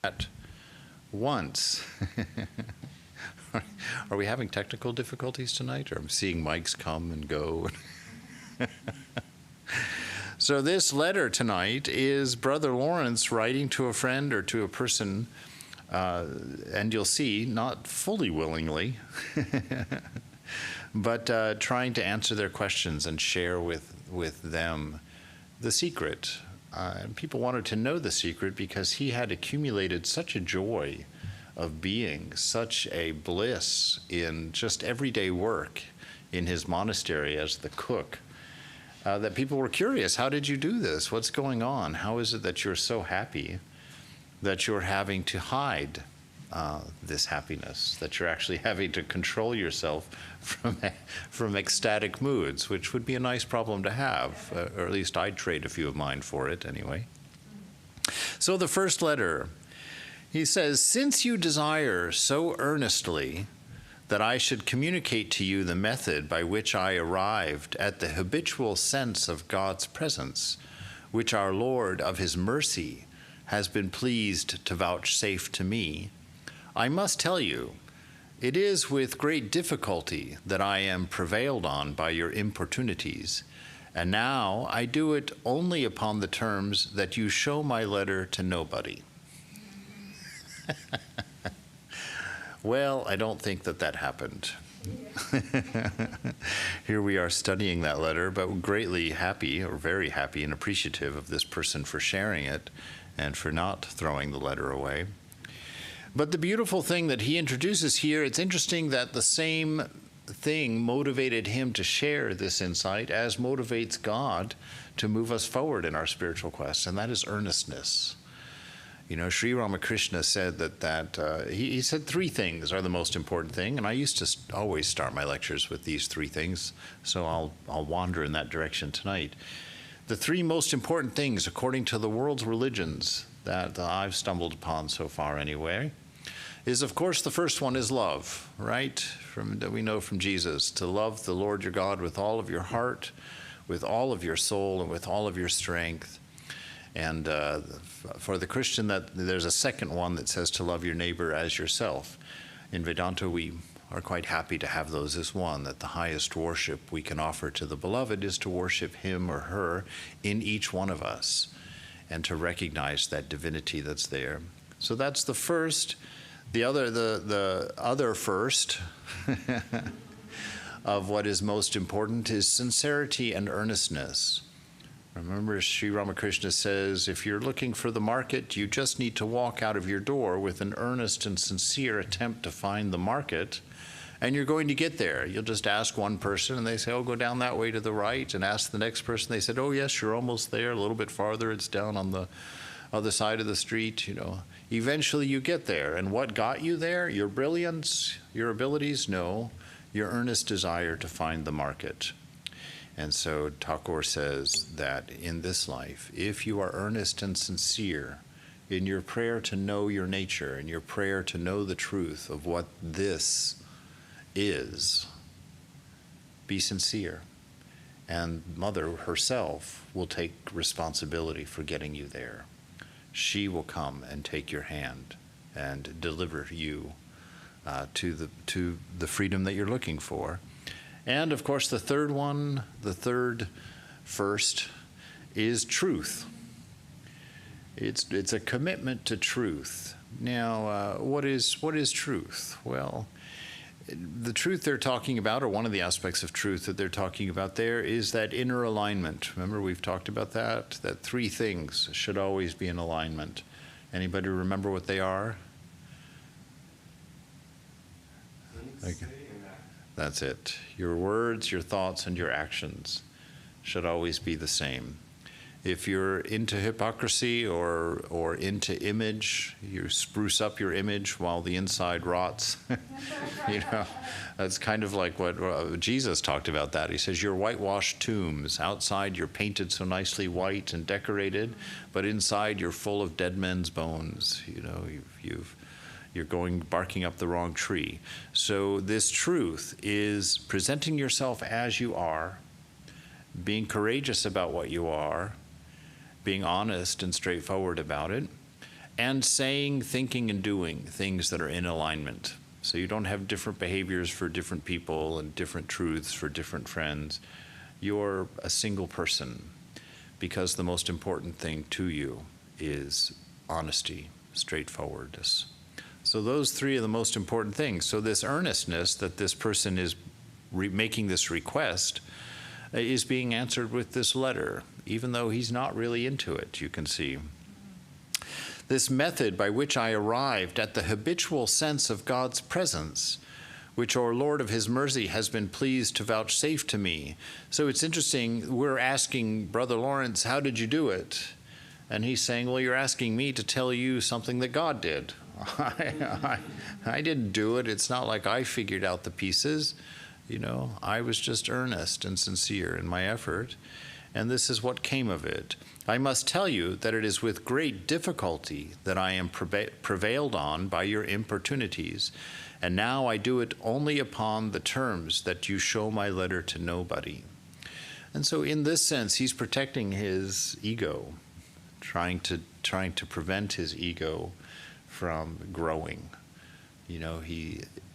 at once. Are we having technical difficulties tonight? Or I'm seeing mics come and go. So this letter tonight is Brother Lawrence writing to a friend or to a person, and you'll see, not fully willingly, but trying to answer their questions and share with them the secret. And people wanted to know the secret because he had accumulated such a joy of being, such a bliss in just everyday work in his monastery as the cook, that people were curious, how did you do this? What's going on? How is it that you're so happy that you're having to hide this happiness, that you're actually having to control yourself from ecstatic moods, which would be a nice problem to have, or at least I'd trade a few of mine for it anyway. So the first letter, he says, since you desire so earnestly that I should communicate to you the method by which I arrived at the habitual sense of God's presence, which our Lord of his mercy has been pleased to vouchsafe to me, I must tell you, it is with great difficulty that I am prevailed on by your importunities, and now I do it only upon the terms that you show my letter to nobody. Well, I don't think that happened. Here we are studying that letter, but greatly happy, or very happy and appreciative of this person for sharing it and for not throwing the letter away. But the beautiful thing that he introduces here, it's interesting that the same thing motivated him to share this insight as motivates God to move us forward in our spiritual quest, and that is earnestness. You know, Sri Ramakrishna said he said three things are the most important thing, and I used to always start my lectures with these three things, so I'll wander in that direction tonight. The three most important things, according to the world's religions that I've stumbled upon so far anyway, is, of course, the first one is love, right? That we know from Jesus, to love the Lord your God with all of your heart, with all of your soul, and with all of your strength. And for the Christian, that there's a second one that says to love your neighbor as yourself. In Vedanta, we are quite happy to have those as one, that the highest worship we can offer to the beloved is to worship him or her in each one of us, and to recognize that divinity that's there. So that's the first. The other first of what is most important is sincerity and earnestness. Remember, Sri Ramakrishna says, if you're looking for the market, you just need to walk out of your door with an earnest and sincere attempt to find the market, and you're going to get there. You'll just ask one person, and they say, oh, go down that way to the right, and ask the next person. They said, oh, yes, you're almost there. A little bit farther, it's down on the other side of the street, you know. Eventually you get there. And what got you there? Your brilliance, your abilities? No, your earnest desire to find the market. And so Thakur says that in this life, if you are earnest and sincere in your prayer to know your nature, in your prayer to know the truth of what this is, be sincere. And Mother herself will take responsibility for getting you there. She will come and take your hand and deliver you to the freedom that you're looking for. And of course, the third first, is truth. It's a commitment to truth. Now, what is truth? Well, the truth they're talking about, or one of the aspects of truth that they're talking about there, is that inner alignment. Remember, we've talked about that three things should always be in alignment. Anybody remember what they are? Okay. That's it. Your words, your thoughts, and your actions should always be the same. If you're into hypocrisy or into image, you spruce up your image while the inside rots. You know, that's kind of like what Jesus talked about that. He says, you're whitewashed tombs. Outside you're painted so nicely white and decorated, but inside you're full of dead men's bones. You know, you're barking up the wrong tree. So this truth is presenting yourself as you are, being courageous about what you are, being honest and straightforward about it, and saying, thinking, and doing things that are in alignment. So you don't have different behaviors for different people and different truths for different friends. You're a single person because the most important thing to you is honesty, straightforwardness. So those three are the most important things. So this earnestness that this person is making this request is being answered with this letter, even though he's not really into it, you can see. This method by which I arrived at the habitual sense of God's presence, which our Lord of his mercy has been pleased to vouchsafe to me. So it's interesting, we're asking Brother Lawrence, how did you do it? And he's saying, well, you're asking me to tell you something that God did. I didn't do it. It's not like I figured out the pieces. You know, I was just earnest and sincere in my effort. And this is what came of it. I must tell you that it is with great difficulty that I am prevailed on by your importunities, and now I do it only upon the terms that you show my letter to nobody. And so in this sense, he's protecting his ego, trying to prevent his ego from growing. You know,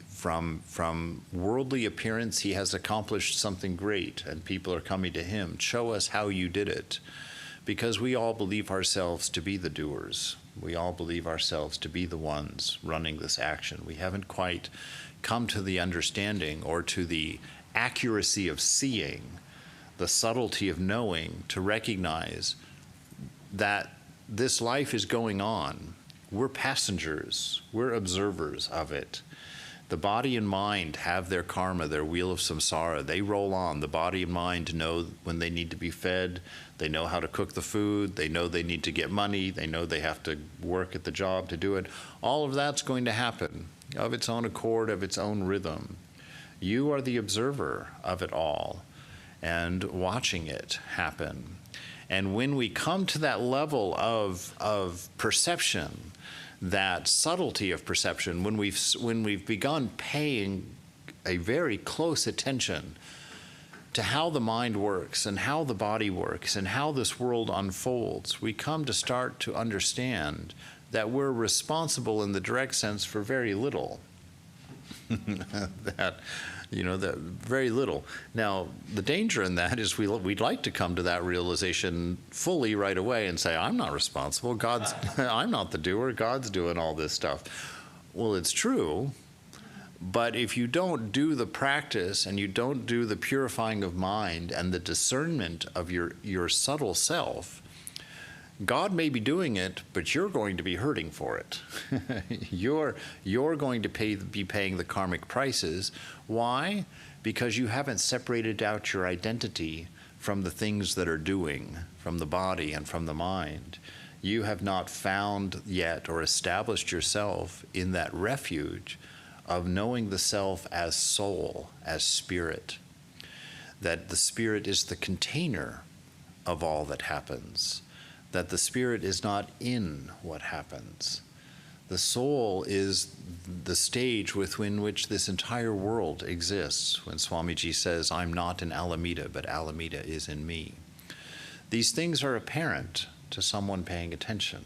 from worldly appearance, he has accomplished something great, and people are coming to him. Show us how you did it. Because we all believe ourselves to be the doers. We all believe ourselves to be the ones running this action. We haven't quite come to the understanding or to the accuracy of seeing, the subtlety of knowing, to recognize that this life is going on. We're passengers. We're observers of it. The body and mind have their karma, their wheel of samsara. They roll on. The body and mind know when they need to be fed. They know how to cook the food. They know they need to get money. They know they have to work at the job to do it. All of that's going to happen of its own accord, of its own rhythm. You are the observer of it all and watching it happen. And when we come to that level of perception, that subtlety of perception, when we've begun paying a very close attention to how the mind works and how the body works and how this world unfolds, we come to start to understand that we're responsible in the direct sense for very little. that very little. Now, the danger in that is we'd like to come to that realization fully right away and say, I'm not responsible. I'm not the doer. God's doing all this stuff. Well, it's true, but if you don't do the practice and you don't do the purifying of mind and the discernment of your subtle self, God may be doing it, but you're going to be hurting for it. You're going to be paying the karmic prices. Why? Because you haven't separated out your identity from the things that are doing, from the body and from the mind. You have not found yet or established yourself in that refuge of knowing the self as soul, as spirit. That the spirit is the container of all that happens. That the spirit is not in what happens. The soul is the stage within which this entire world exists. When Swamiji says, I'm not in Alameda, but Alameda is in me. These things are apparent to someone paying attention.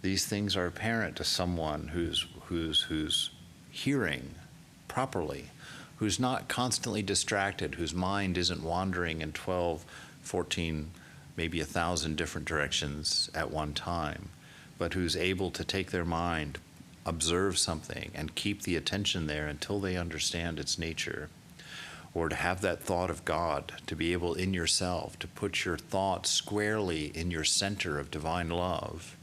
These things are apparent to someone who's hearing properly, who's not constantly distracted, whose mind isn't wandering in 12, 14, maybe 1,000 different directions at one time, but who's able to take their mind, observe something, and keep the attention there until they understand its nature. Or to have that thought of God, to be able in yourself to put your thought squarely in your center of divine love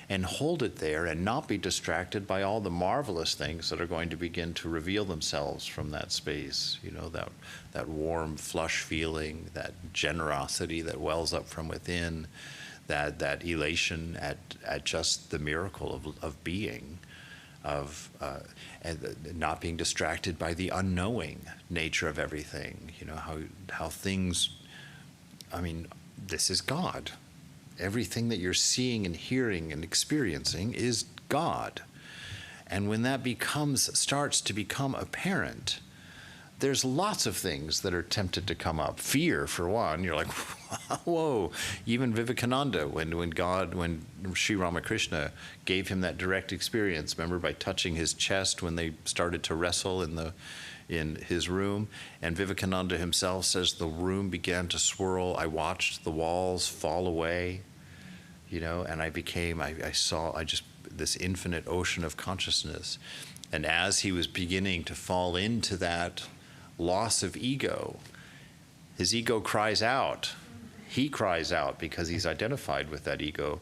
and hold it there and not be distracted by all the marvelous things that are going to begin to reveal themselves from that space. You know, that warm, flush feeling, that generosity that wells up from within, that elation at just the miracle of being, and not being distracted by the unknowing nature of everything. You know, how things, I mean, this is God. Everything that you're seeing and hearing and experiencing is God. And when that starts to become apparent, there's lots of things that are tempted to come up. Fear, for one. You're like, whoa. Even Vivekananda, when Sri Ramakrishna gave him that direct experience, remember, by touching his chest when they started to wrestle in his room, and Vivekananda himself says the room began to swirl. I watched the walls fall away, and I saw this infinite ocean of consciousness. And as he was beginning to fall into that loss of ego, his ego cries out. He cries out because he's identified with that ego.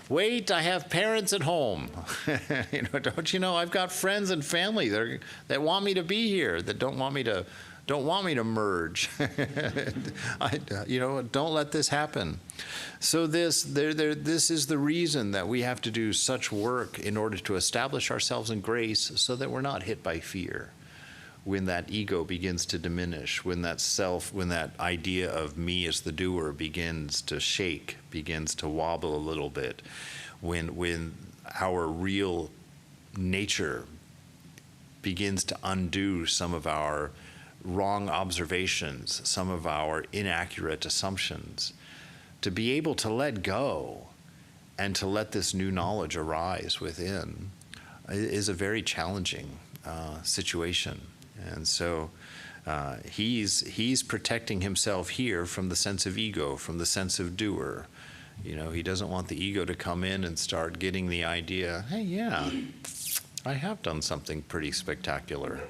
Wait, I have parents at home. Don't you know I've got friends and family that want me to be here, that don't want me to merge. Don't let this happen. So this is the reason that we have to do such work in order to establish ourselves in grace, so that we're not hit by fear when that ego begins to diminish, when that idea of me as the doer begins to shake, begins to wobble a little bit, when our real nature begins to undo some of our wrong observations, some of our inaccurate assumptions, to be able to let go and to let this new knowledge arise within is a very challenging situation. And so he's protecting himself here from the sense of ego, from the sense of doer. He doesn't want the ego to come in and start getting the idea, hey, yeah, I have done something pretty spectacular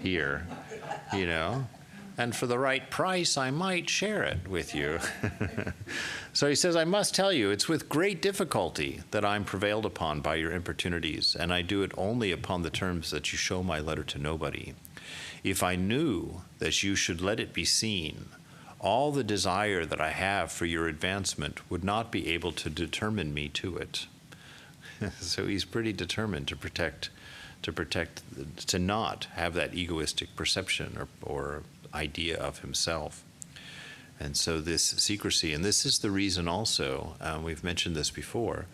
here, and for the right price, I might share it with you. So he says, I must tell you, it's with great difficulty that I'm prevailed upon by your importunities, and I do it only upon the terms that you show my letter to nobody. If I knew that you should let it be seen, all the desire that I have for your advancement would not be able to determine me to it. So he's pretty determined to not have that egoistic perception or idea of himself. And so this secrecy, and this is the reason also, we've mentioned this before,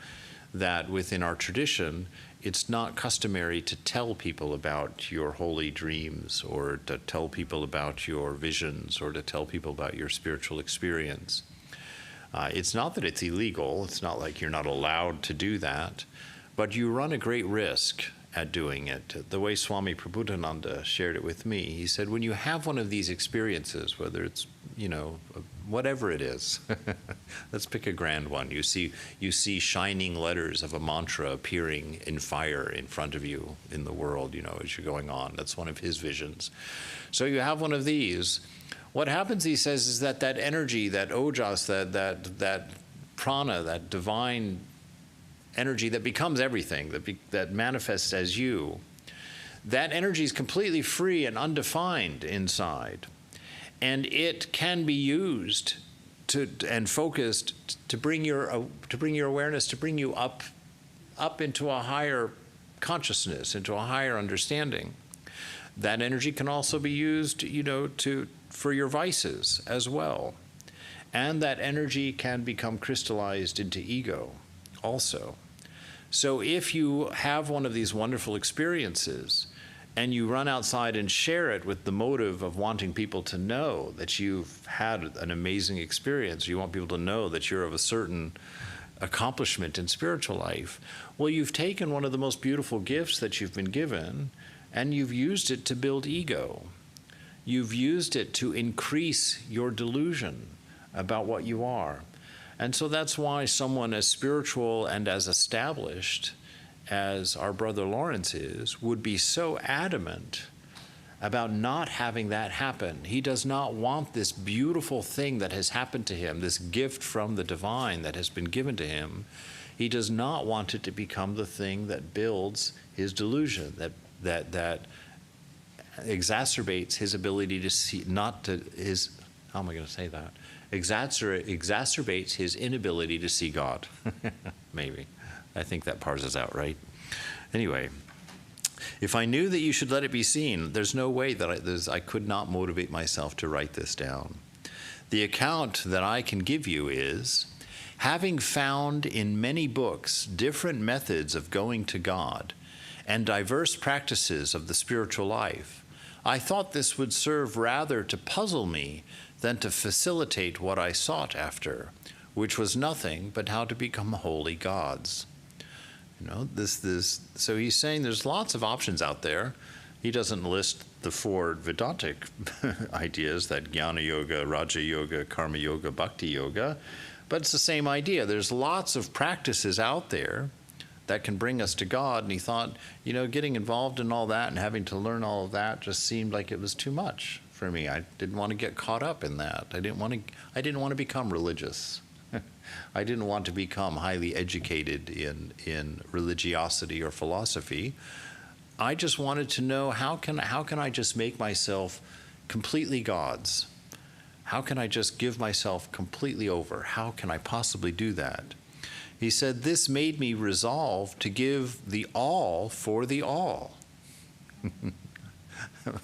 that within our tradition, it's not customary to tell people about your holy dreams, or to tell people about your visions, or to tell people about your spiritual experience. It's not that it's illegal. It's not like you're not allowed to do that, but you run a great risk at doing it. The way Swami Prabhupada shared it with me, he said, when you have one of these experiences, whether it's, whatever it is, let's pick a grand one. You see shining letters of a mantra appearing in fire in front of you in the world, as you're going on. That's one of his visions. So you have one of these. What happens, he says, is that energy, that ojas, that prana, that divine energy that becomes everything, that manifests as you, that energy is completely free and undefined inside. And it can be used and focused to bring your awareness, to bring you up into a higher consciousness, into a higher understanding. That energy can also be used, for your vices as well. And that energy can become crystallized into ego also. So if you have one of these wonderful experiences and you run outside and share it with the motive of wanting people to know that you've had an amazing experience, you want people to know that you're of a certain accomplishment in spiritual life, well, you've taken one of the most beautiful gifts that you've been given and you've used it to build ego. You've used it to increase your delusion about what you are. And so that's why someone as spiritual and as established as our brother Lawrence is, would be so adamant about not having that happen. He does not want this beautiful thing that has happened to him, this gift from the divine that has been given to him. He does not want it to become the thing that builds his delusion, that exacerbates his ability to see, how am I going to say that? Exacerbates his inability to see God. Maybe. I think that parses out, right? Anyway, if I knew that you should let it be seen, there's no way that I could not motivate myself to write this down. The account that I can give you is, having found in many books different methods of going to God and diverse practices of the spiritual life, I thought this would serve rather to puzzle me than to facilitate what I sought after, which was nothing but how to become holy gods. You know, so he's saying there's lots of options out there. He doesn't list the four Vedantic ideas, that Jnana Yoga, Raja Yoga, Karma Yoga, Bhakti Yoga, but it's the same idea. There's lots of practices out there that can bring us to God, and he thought, you know, getting involved in all that and having to learn all of that just seemed like it was too much for me. I didn't want to get caught up in that. I didn't want to become religious. I didn't want to become highly educated in religiosity or philosophy. I just wanted to know, how can I just make myself completely God's? How can I just give myself completely over? How can I possibly do that? He said, this made me resolve to give the all for the all.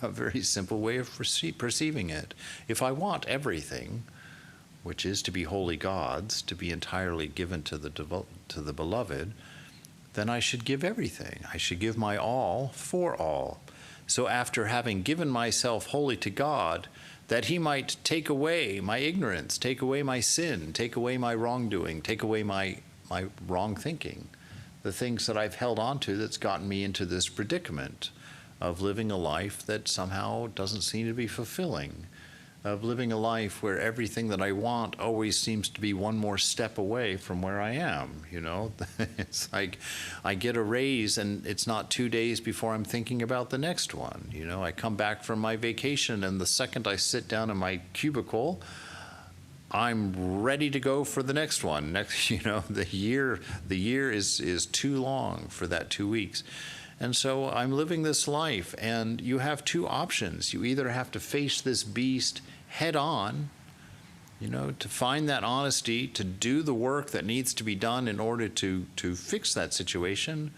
A very simple way of perceiving it. If I want everything, which is to be holy gods, to be entirely given to the beloved, then I should give everything. I should give my all for all. So after having given myself wholly to God, that he might take away my ignorance, take away my sin, take away my wrongdoing, take away my wrong thinking, the things that I've held on to that's gotten me into this predicament of living a life that somehow doesn't seem to be fulfilling, of living a life where everything that I want always seems to be one more step away from where I am, you know? It's like I get a raise and it's not 2 days before I'm thinking about the next one, you know? I come back from my vacation and the second I sit down in my cubicle, I'm ready to go for the next one. Next, you know, the year is too long for that 2 weeks. And so I'm living this life, and you have two options. You either have to face this beast head on, you know, to find that honesty, to do the work that needs to be done in order to fix that situation,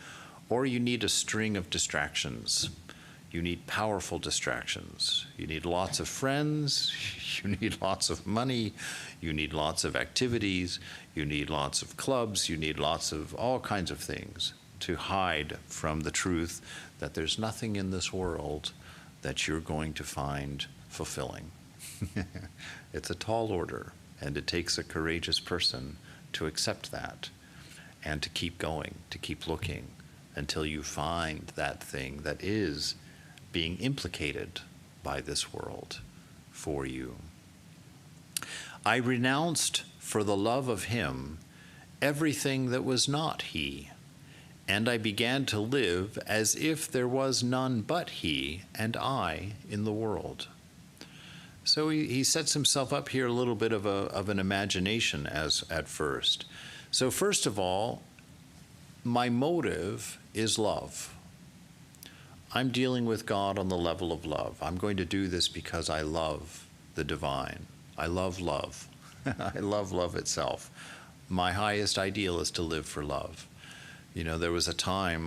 or you need a string of distractions. You need powerful distractions. You need lots of friends, you need lots of money, you need lots of activities, you need lots of clubs, you need lots of all kinds of things to hide from the truth that there's nothing in this world that you're going to find fulfilling. It's a tall order, and it takes a courageous person to accept that and to keep going, to keep looking until you find that thing that is being implicated by this world for you. I renounced for the love of him everything that was not he, and I began to live as if there was none but he and I in the world. So he sets himself up here a little bit of an imagination as at first. So first of all, my motive is love. I'm dealing with God on the level of love. I'm going to do this because I love the divine. I love love. I love love itself. My highest ideal is to live for love. You know, there was a time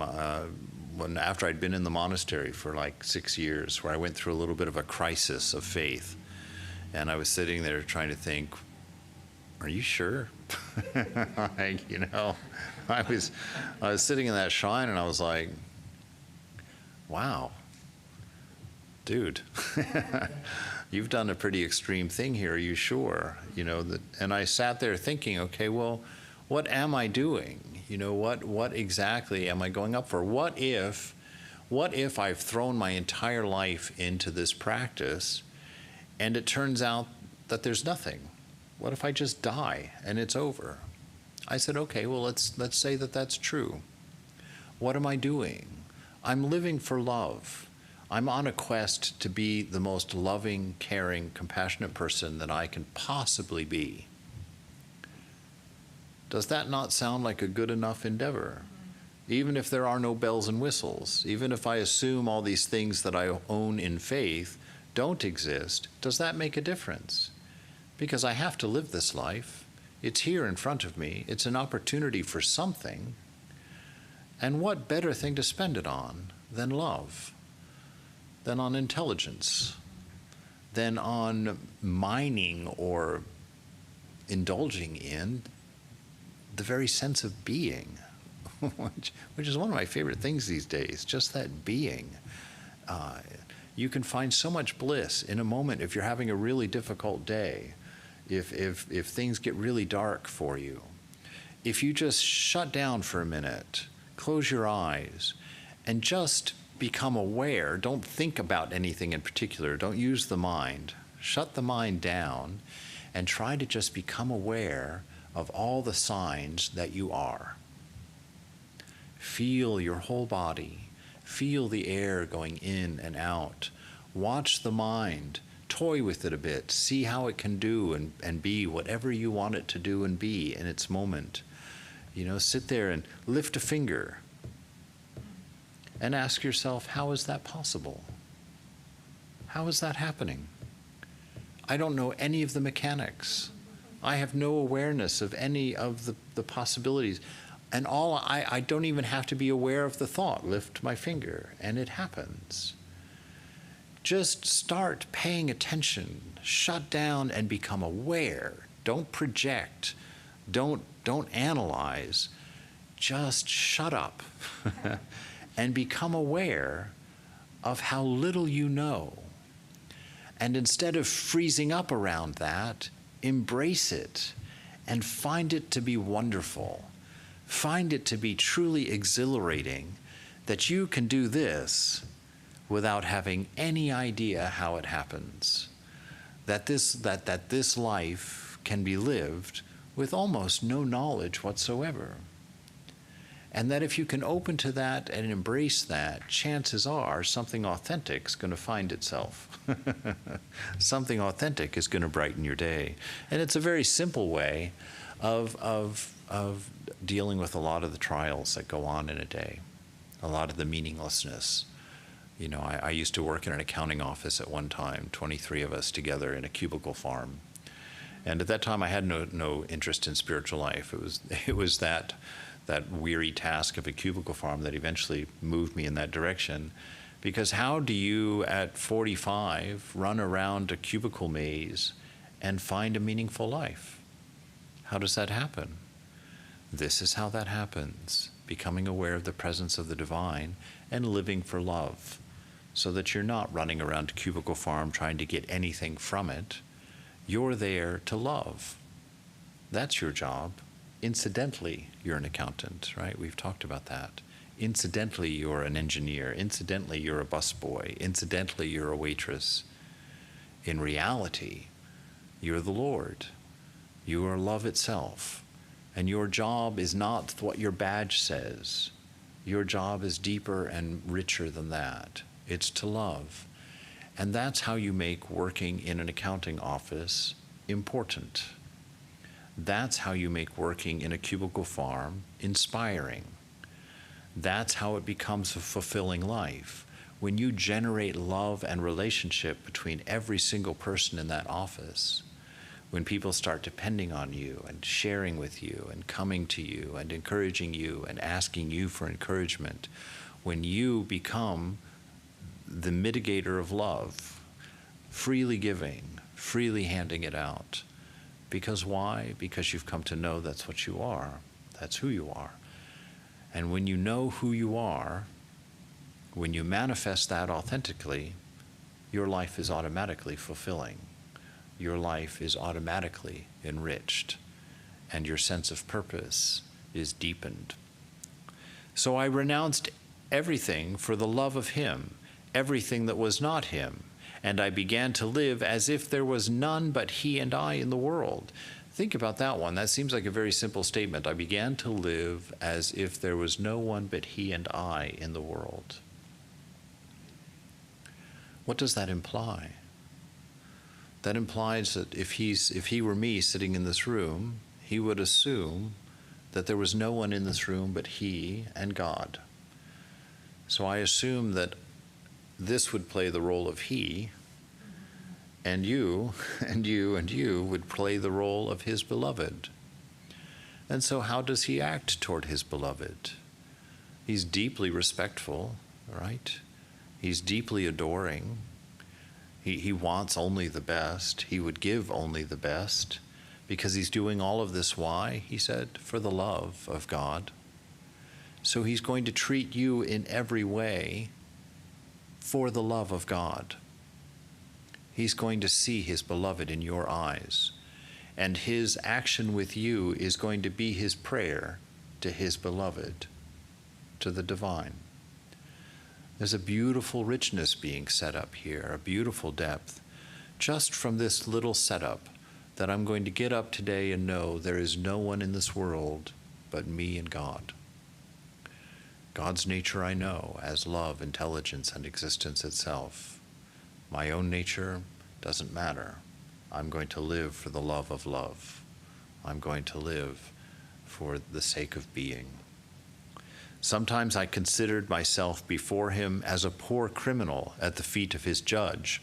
when after I'd been in the monastery for like 6 years where I went through a little bit of a crisis of faith. And I was sitting there trying to think, are you sure? Like, you know, I was sitting in that shrine and I was like, wow, dude, you've done a pretty extreme thing here. Are you sure? You know, and I sat there thinking, okay, well, what am I doing? You know, what exactly am I going up for? What if I've thrown my entire life into this practice and it turns out that there's nothing? What if I just die and it's over? I said, okay, well, let's say that that's true. What am I doing? I'm living for love. I'm on a quest to be the most loving, caring, compassionate person that I can possibly be. Does that not sound like a good enough endeavor? Even if there are no bells and whistles, even if I assume all these things that I own in faith don't exist, does that make a difference? Because I have to live this life. It's here in front of me. It's an opportunity for something. And what better thing to spend it on than love, than on intelligence, than on mining or indulging in the very sense of being, which is one of my favorite things these days, just that being. You can find so much bliss in a moment if you're having a really difficult day, if things get really dark for you. If you just shut down for a minute, close your eyes, and just become aware. Don't think about anything in particular. Don't use the mind. Shut the mind down and try to just become aware of all the signs that you are. Feel your whole body. Feel the air going in and out. Watch the mind. Toy with it a bit. See how it can do and be whatever you want it to do and be in its moment. Sit there and lift a finger and ask yourself, how is that possible? How is that happening? I don't know any of the mechanics. I have no awareness of any of the possibilities. And I don't even have to be aware of the thought. Lift my finger, and it happens. Just start paying attention. Shut down and become aware. Don't project. Don't analyze. Just shut up and become aware of how little you know. And instead of freezing up around that, embrace it and find it to be wonderful. Find it to be truly exhilarating that you can do this without having any idea how it happens. That this life can be lived with almost no knowledge whatsoever. And that if you can open to that and embrace that, chances are something authentic is going to find itself. Something authentic is going to brighten your day. And it's a very simple way of dealing with a lot of the trials that go on in a day, a lot of the meaninglessness. I used to work in an accounting office at one time, 23 of us together in a cubicle farm. And at that time, I had no interest in spiritual life. It was that weary task of a cubicle farm that eventually moved me in that direction. Because how do you, at 45, run around a cubicle maze and find a meaningful life? How does that happen? This is how that happens. Becoming aware of the presence of the divine and living for love, so that you're not running around a cubicle farm trying to get anything from it. You're there to love. That's your job. Incidentally, you're an accountant, right? We've talked about that. Incidentally, you're an engineer. Incidentally, you're a busboy. Incidentally, you're a waitress. In reality, you're the Lord. You are love itself. And your job is not what your badge says. Your job is deeper and richer than that. It's to love. And that's how you make working in an accounting office important. That's how you make working in a cubicle farm inspiring. That's how it becomes a fulfilling life. When you generate love and relationship between every single person in that office, when people start depending on you and sharing with you and coming to you and encouraging you and asking you for encouragement, when you become the mitigator of love, freely giving, freely handing it out. Because why? Because you've come to know that's what you are. That's who you are. And when you know who you are, when you manifest that authentically, your life is automatically fulfilling. Your life is automatically enriched, and your sense of purpose is deepened. So I renounced everything for the love of Him, everything that was not Him, and I began to live as if there was none but He and I in the world. Think about that one. That seems like a very simple statement. I began to live as if there was no one but He and I in the world. What does that imply? That implies that if he were me sitting in this room, he would assume that there was no one in this room but he and God. So I assume that this would play the role of he, and you, and you, and you would play the role of his beloved. And so how does he act toward his beloved? He's deeply respectful, right? He's deeply adoring. He wants only the best. He would give only the best, because he's doing all of this. Why? He said, for the love of God. So he's going to treat you in every way for the love of God. He's going to see his beloved in your eyes, and his action with you is going to be his prayer to his beloved, to the divine. There's a beautiful richness being set up here, a beautiful depth, just from this little setup that I'm going to get up today and know there is no one in this world but me and God. God's nature I know as love, intelligence, and existence itself. My own nature doesn't matter. I'm going to live for the love of love. I'm going to live for the sake of being. Sometimes I considered myself before him as a poor criminal at the feet of his judge.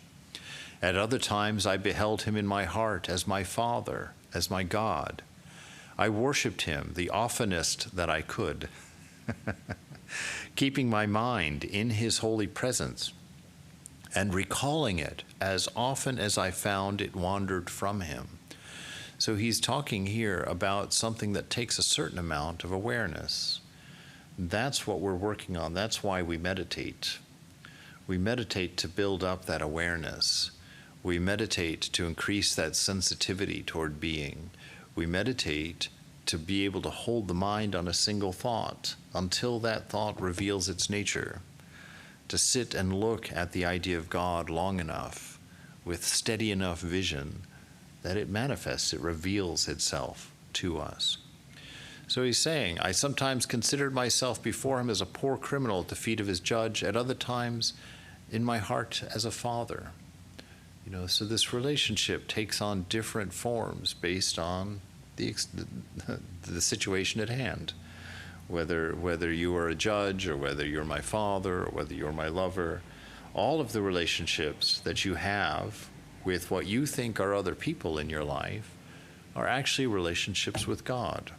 At other times I beheld him in my heart as my Father, as my God. I worshipped him the oftenest that I could, keeping my mind in his holy presence and recalling it as often as I found it wandered from him. So he's talking here about something that takes a certain amount of awareness. That's what we're working on. That's why we meditate. We meditate to build up that awareness. We meditate to increase that sensitivity toward being. We meditate to be able to hold the mind on a single thought until that thought reveals its nature. To sit and look at the idea of God long enough, with steady enough vision, that it manifests, it reveals itself to us. So he's saying, I sometimes considered myself before him as a poor criminal at the feet of his judge, at other times in my heart as a father. So this relationship takes on different forms based on the situation at hand. Whether you are a judge, or whether you're my father, or whether you're my lover, all of the relationships that you have with what you think are other people in your life are actually relationships with God.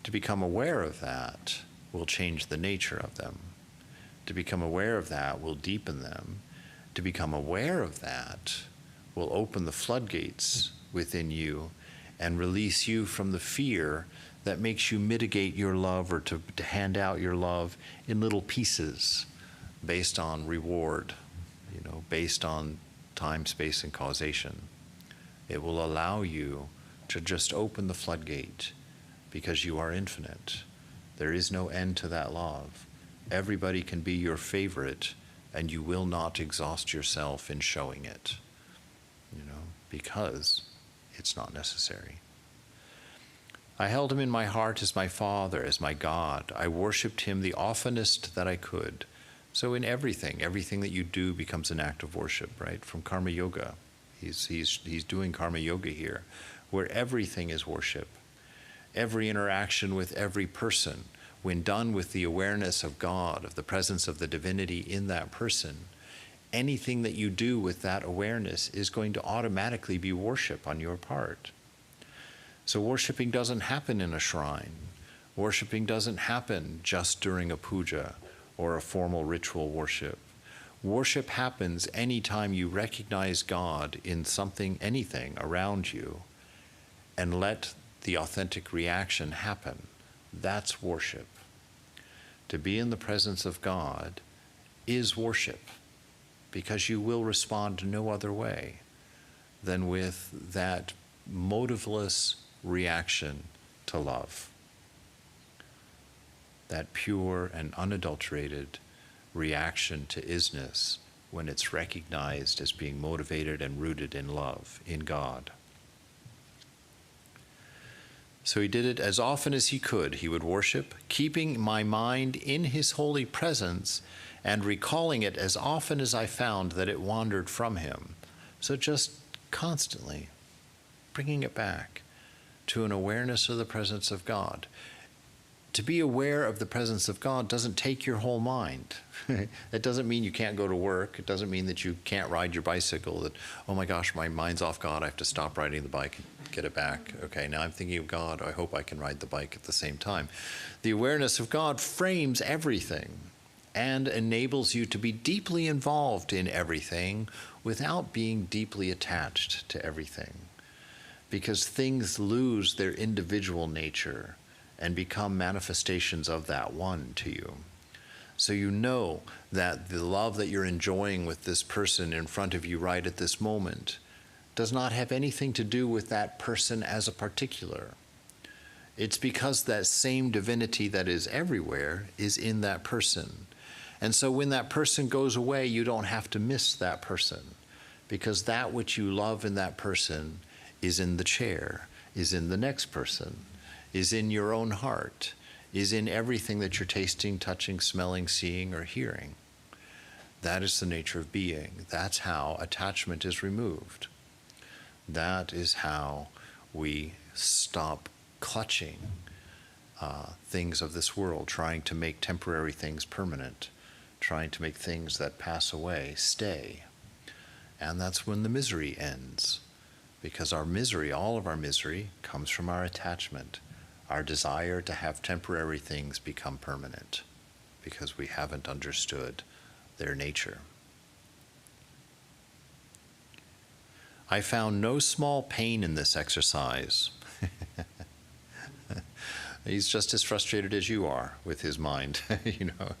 To become aware of that will change the nature of them. To become aware of that will deepen them. To become aware of that will open the floodgates within you and release you from the fear that makes you mitigate your love or to hand out your love in little pieces based on reward, based on time, space, and causation. It will allow you to just open the floodgate because you are infinite. There is no end to that love. Everybody can be your favorite, and you will not exhaust yourself in showing it, because it's not necessary. I held him in my heart as my Father, as my God. I worshipped him the oftenest that I could. So in everything that you do becomes an act of worship, right? From Karma Yoga. He's doing Karma Yoga here, where everything is worship. Every interaction with every person, when done with the awareness of God, of the presence of the divinity in that person, anything that you do with that awareness is going to automatically be worship on your part. So worshiping doesn't happen in a shrine. Worshiping doesn't happen just during a puja or a formal ritual worship. Worship happens anytime you recognize God in something, anything around you, and let the authentic reaction happen. That's worship. To be in the presence of God is worship, because you will respond no other way than with that motiveless reaction to love. That pure and unadulterated reaction to isness when it's recognized as being motivated and rooted in love, in God. So he did it as often as he could. He would worship, keeping my mind in his holy presence and recalling it as often as I found that it wandered from him. So just constantly bringing it back to an awareness of the presence of God. To be aware of the presence of God doesn't take your whole mind. It doesn't mean you can't go to work. It doesn't mean that you can't ride your bicycle, that, oh my gosh, my mind's off God, I have to stop riding the bike and get it back. Okay, now I'm thinking of God, I hope I can ride the bike at the same time. The awareness of God frames everything and enables you to be deeply involved in everything without being deeply attached to everything. Because things lose their individual nature and become manifestations of that one to you. So you know that the love that you're enjoying with this person in front of you right at this moment does not have anything to do with that person as a particular. It's because that same divinity that is everywhere is in that person. And so when that person goes away, you don't have to miss that person, because that which you love in that person is in the chair, is in the next person, is in your own heart, is in everything that you're tasting, touching, smelling, seeing, or hearing. That is the nature of being. That's how attachment is removed. That is how we stop clutching things of this world, trying to make temporary things permanent, trying to make things that pass away stay. And that's when the misery ends, because our misery, all of our misery, comes from our attachment, our desire to have temporary things become permanent, because we haven't understood their nature. I found no small pain in this exercise. He's just as frustrated as you are with his mind. You know,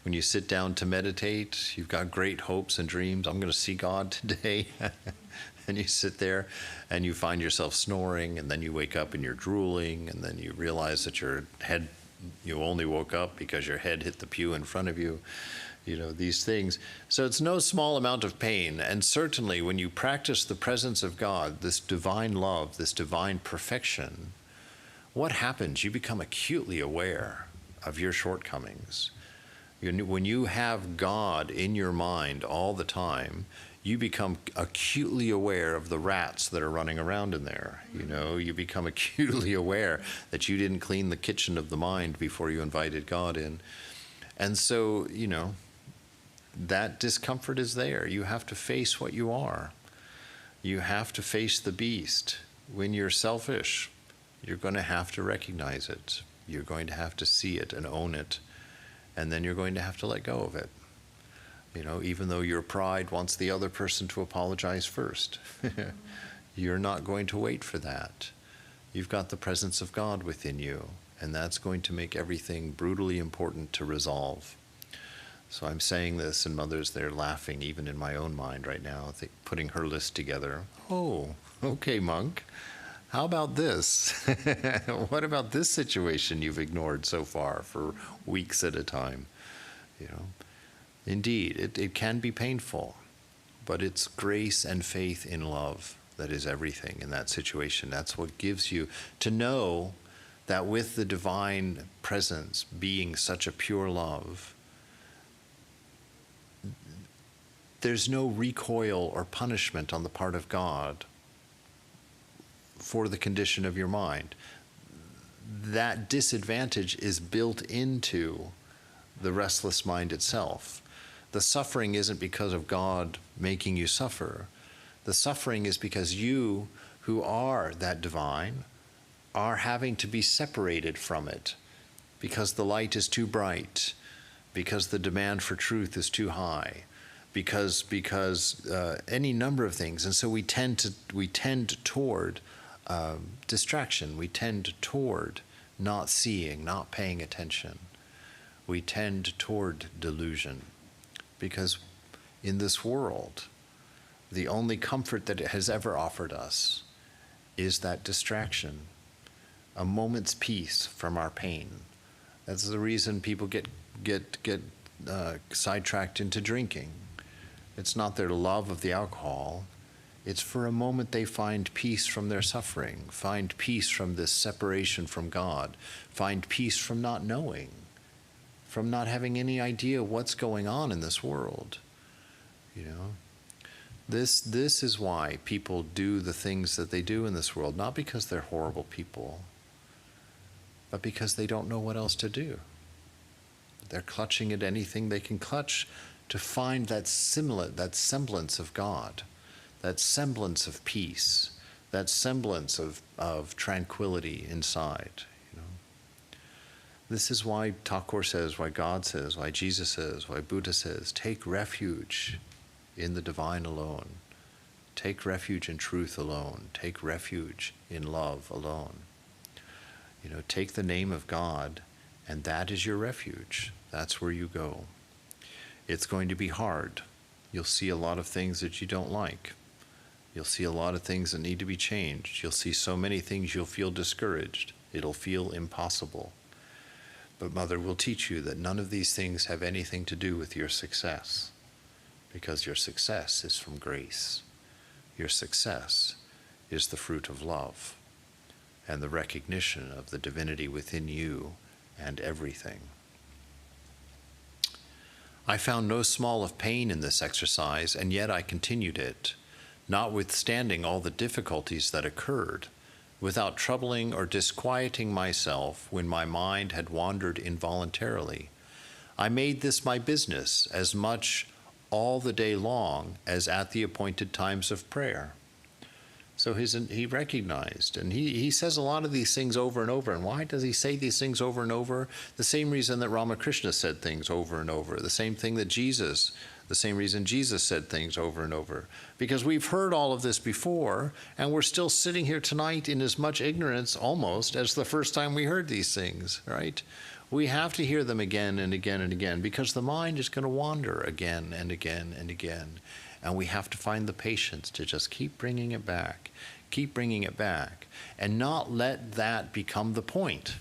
when you sit down to meditate, you've got great hopes and dreams. I'm going to see God today. And you sit there and you find yourself snoring, and then you wake up and you're drooling, and then you realize that you only woke up because your head hit the pew in front of you. You know, these things. So it's no small amount of pain. And certainly when you practice the presence of God, this divine love, this divine perfection, what happens? You become acutely aware of your shortcomings. When you have God in your mind all the time, you become acutely aware of the rats that are running around in there. You know, you become acutely aware that you didn't clean the kitchen of the mind before you invited God in. And so, you know, that discomfort is there. You have to face what you are. You have to face the beast. When you're selfish, you're going to have to recognize it. You're going to have to see it and own it. And then you're going to have to let go of it. You know, even though your pride wants the other person to apologize first. You're not going to wait for that. You've got the presence of God within you, and that's going to make everything brutally important to resolve. So I'm saying this, and mothers, they're laughing even in my own mind right now, putting her list together. Oh, okay, monk. How about this? What about this situation you've ignored so far for weeks at a time? You know, indeed, it can be painful, but it's grace and faith in love that is everything in that situation. That's what gives you to know that with the divine presence being such a pure love, there's no recoil or punishment on the part of God for the condition of your mind. That disadvantage is built into the restless mind itself. The suffering isn't because of God making you suffer. The suffering is because you, who are that divine, are having to be separated from it, because the light is too bright, because the demand for truth is too high, because any number of things. And so we tend toward distraction. We tend toward not seeing, not paying attention. We tend toward delusion, because in this world, the only comfort that it has ever offered us is that distraction, a moment's peace from our pain. That's the reason people get sidetracked into drinking. It's not their love of the alcohol. It's for a moment they find peace from their suffering, find peace from this separation from God, find peace from not knowing, from not having any idea what's going on in this world. You know, this is why people do the things that they do in this world, not because they're horrible people, but because they don't know what else to do. They're clutching at anything they can clutch to find that semblance of God, that semblance of peace, that semblance of tranquility inside. You know, this is why Thakur says, why God says, why Jesus says, why Buddha says, take refuge in the divine alone. Take refuge in truth alone. Take refuge in love alone. You know, take the name of God And that is your refuge. That's where you go. It's going to be hard. You'll see a lot of things that you don't like. You'll see a lot of things that need to be changed. You'll see so many things you'll feel discouraged. It'll feel impossible. But Mother will teach you that none of these things have anything to do with your success, because your success is from grace. Your success is the fruit of love and the recognition of the divinity within you and everything. I found no small of pain in this exercise, and yet I continued it, notwithstanding all the difficulties that occurred, without troubling or disquieting myself when my mind had wandered involuntarily. I made this my business as much all the day long as at the appointed times of prayer. So he recognized, and he says a lot of these things over and over. And why does he say these things over and over? The same reason that Ramakrishna said things over and over. The same reason Jesus said things over and over. Because we've heard all of this before, and we're still sitting here tonight in as much ignorance almost as the first time we heard these things, right? We have to hear them again and again and again, because the mind is going to wander again and again and again. And we have to find the patience to just keep bringing it back, and not let that become the point.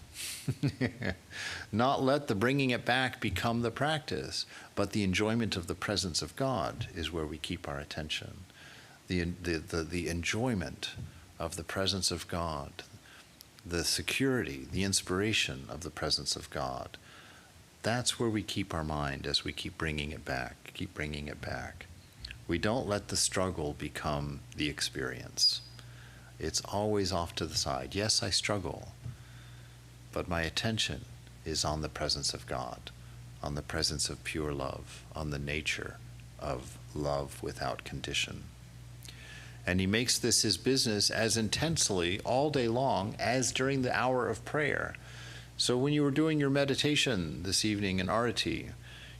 Not let the bringing it back become the practice, but the enjoyment of the presence of God is where we keep our attention. The enjoyment of the presence of God, the security, the inspiration of the presence of God, that's where we keep our mind as we keep bringing it back. We don't let the struggle become the experience. It's always off to the side. Yes, I struggle, but my attention is on the presence of God, on the presence of pure love, on the nature of love without condition. And he makes this his business as intensely all day long as during the hour of prayer. So when you were doing your meditation this evening in Arati,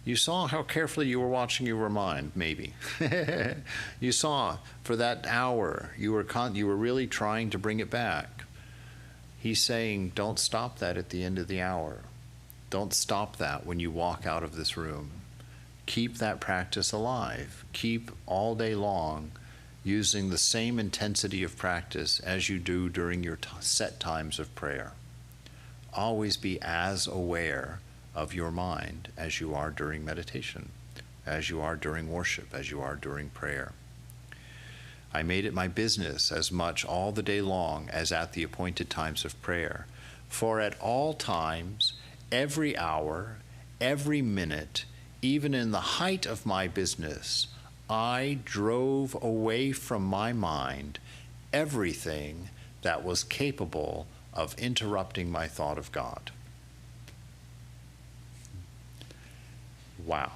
you saw how carefully you were watching your mind, maybe. You saw for that hour, you were really trying to bring it back. He's saying, don't stop that at the end of the hour. Don't stop that when you walk out of this room. Keep that practice alive. Keep all day long using the same intensity of practice as you do during your set times of prayer. Always be as aware of your mind as you are during meditation, as you are during worship, as you are during prayer. I made it my business as much all the day long as at the appointed times of prayer. For at all times, every hour, every minute, even in the height of my business, I drove away from my mind everything that was capable of interrupting my thought of God. Wow.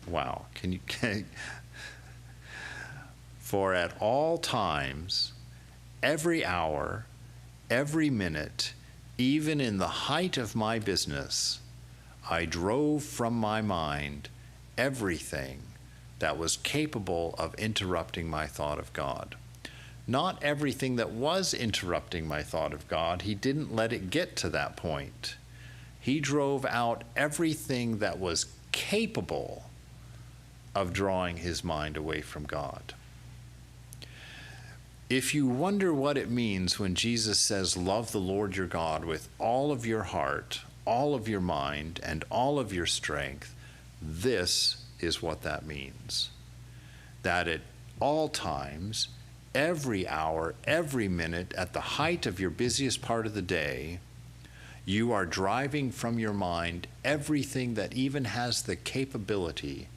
Wow. For at all times, every hour, every minute, even in the height of my business, I drove from my mind everything that was capable of interrupting my thought of God. Not everything that was interrupting my thought of God. He didn't let it get to that point. He drove out everything that was capable of drawing his mind away from God. If you wonder what it means when Jesus says, love the Lord your God with all of your heart, all of your mind, and all of your strength, this is what that means. That at all times, every hour, every minute, at the height of your busiest part of the day, you are driving from your mind everything that even has the capability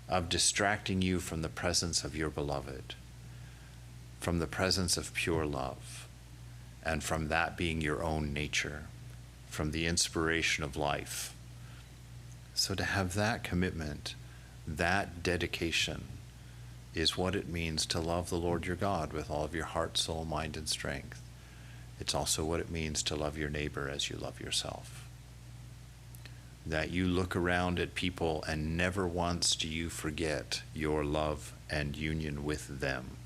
of distracting you from the presence of your beloved, from the presence of pure love, and from that being your own nature, from the inspiration of life. So to have that commitment, that dedication, is what it means to love the Lord your God with all of your heart, soul, mind, and strength. It's also what it means to love your neighbor as you love yourself. That you look around at people and never once do you forget your love and union with them.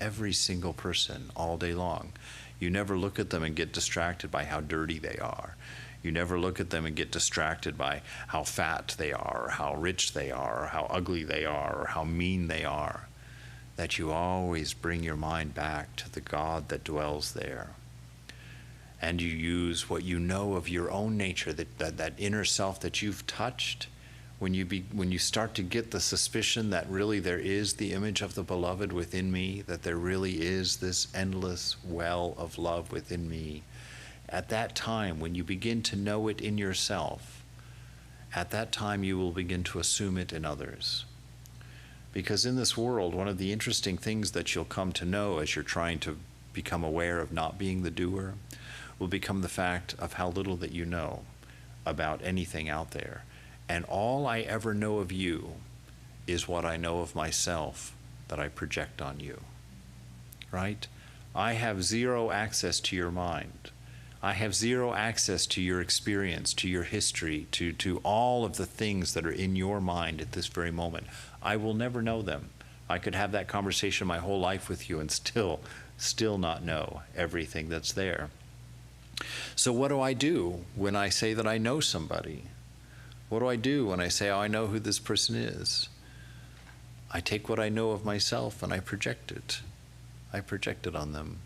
Every single person, all day long. You never look at them and get distracted by how dirty they are. You never look at them and get distracted by how fat they are, or how rich they are, or how ugly they are, or how mean they are. That you always bring your mind back to the God that dwells there. And you use what you know of your own nature, that inner self that you've touched. When you start to get the suspicion that really there is the image of the beloved within me, that there really is this endless well of love within me, at that time, when you begin to know it in yourself, at that time you will begin to assume it in others. Because in this world, one of the interesting things that you'll come to know as you're trying to become aware of not being the doer will become the fact of how little that you know about anything out there. And all I ever know of you is what I know of myself that I project on you, right? I have zero access to your mind. I have zero access to your experience, to your history, to all of the things that are in your mind at this very moment. I will never know them. I could have that conversation my whole life with you and still not know everything that's there. So what do I do when I say that I know somebody? What do I do when I say, oh, I know who this person is? I take what I know of myself and I project it. I project it on them.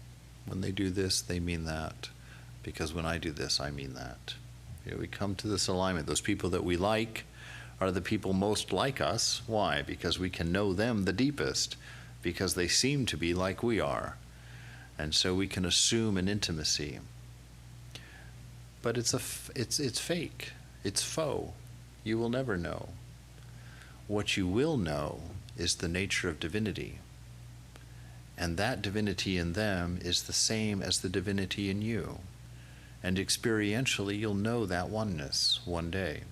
When they do this, they mean that. Because when I do this, I mean that. You know, we come to this alignment. Those people that we like are the people most like us. Why? Because we can know them the deepest. Because they seem to be like we are. And so we can assume an intimacy. But it's fake. It's faux. You will never know. What you will know is the nature of divinity. And that divinity in them is the same as the divinity in you. And experientially, you'll know that oneness one day.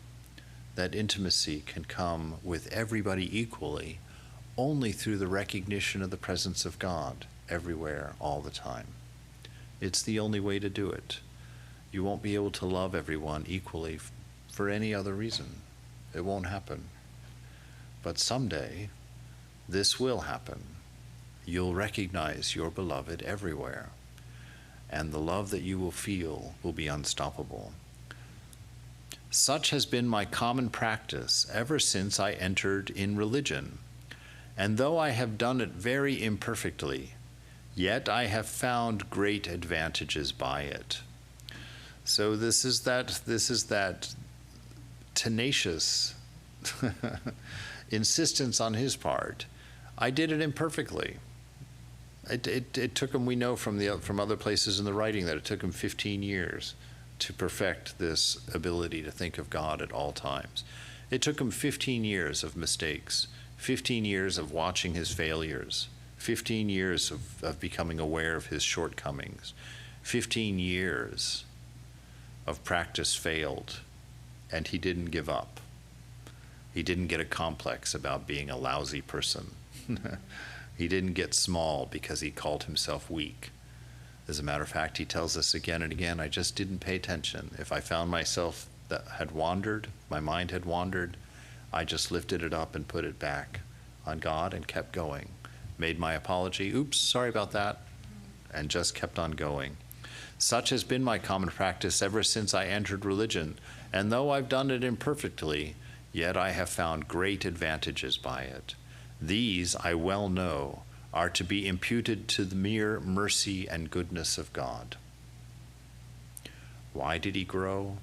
That intimacy can come with everybody equally only through the recognition of the presence of God everywhere, all the time. It's the only way to do it. You won't be able to love everyone equally for any other reason. It won't happen. But someday, this will happen. You'll recognize your beloved everywhere. And the love that you will feel will be unstoppable. Such has been my common practice ever since I entered in religion. And though I have done it very imperfectly, yet I have found great advantages by it. So this is that tenacious insistence on his part. I did it imperfectly. It took him, we know from other places in the writing, that it took him 15 years to perfect this ability to think of God at all times. It took him 15 years of mistakes, 15 years of watching his failures, 15 years of becoming aware of his shortcomings, 15 years of practice failed, and he didn't give up. He didn't get a complex about being a lousy person. He didn't get small because he called himself weak. As a matter of fact, he tells us again and again, I just didn't pay attention. If I found myself that had wandered, my mind had wandered, I just lifted it up and put it back on God and kept going. Made my apology, oops, sorry about that, and just kept on going. Such has been my common practice ever since I entered religion, and though I've done it imperfectly, yet I have found great advantages by it. These, I well know, are to be imputed to the mere mercy and goodness of God. Why did he grow?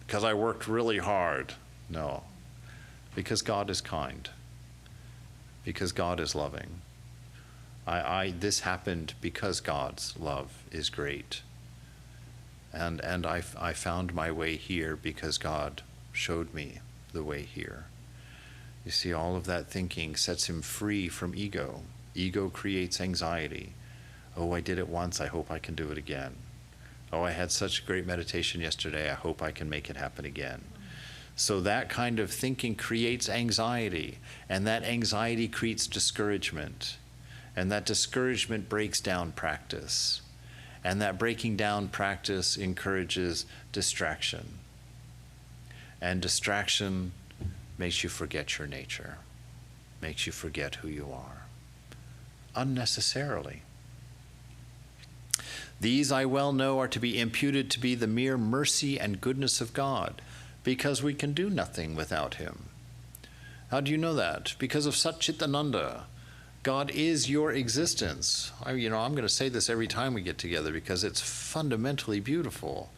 Because I worked really hard. No. Because God is kind. Because God is loving. This happened because God's love is great. And I found my way here because God showed me the way here. You see, all of that thinking sets him free from ego. Ego creates anxiety. Oh, I did it once, I hope I can do it again. Oh, I had such great meditation yesterday, I hope I can make it happen again. So that kind of thinking creates anxiety, and that anxiety creates discouragement. And that discouragement breaks down practice. And that breaking down practice encourages distraction. And distraction makes you forget your nature, makes you forget who you are, unnecessarily. These I well know are to be imputed to be the mere mercy and goodness of God, because we can do nothing without him. How do you know that? Because of Satchitananda. God is your existence. I'm going to say this every time we get together because it's fundamentally beautiful.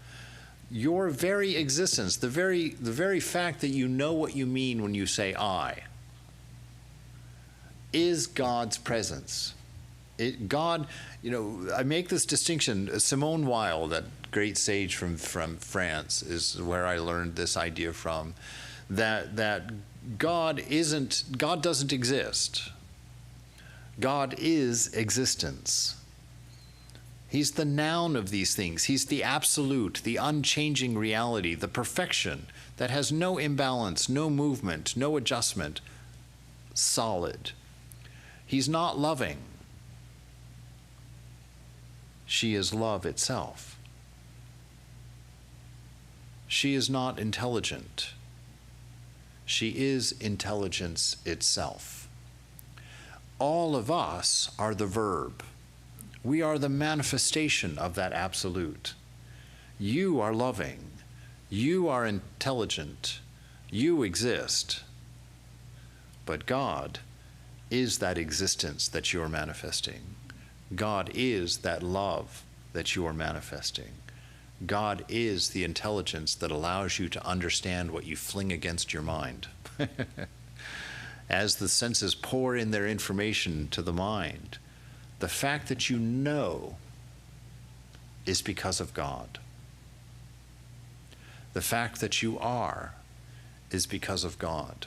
Your very existence, the very fact that you know what you mean when you say I, is God's presence. God, I make this distinction. Simone Weil, that great sage from France, is where I learned this idea from, that God doesn't exist. God is existence. He's the noun of these things. He's the absolute, the unchanging reality, the perfection that has no imbalance, no movement, no adjustment, solid. He's not loving. She is love itself. She is not intelligent. She is intelligence itself. All of us are the verb. We are the manifestation of that absolute. You are loving. You are intelligent. You exist. But God is that existence that you are manifesting. God is that love that you are manifesting. God is the intelligence that allows you to understand what you fling against your mind. As the senses pour in their information to the mind, the fact that you know is because of God. The fact that you are is because of God.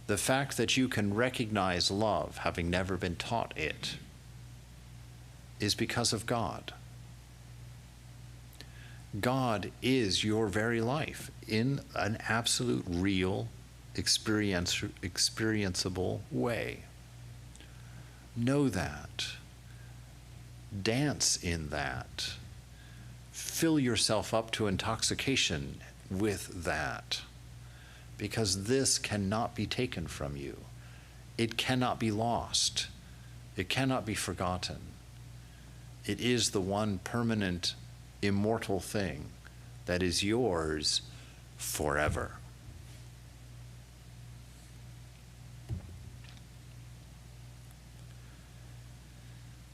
The fact that you can recognize love, having never been taught it, is because of God. God is your very life in an absolute, real, experienceable way. Know that. Dance in that. Fill yourself up to intoxication with that. Because this cannot be taken from you. It cannot be lost. It cannot be forgotten. It is the one permanent, immortal thing that is yours forever.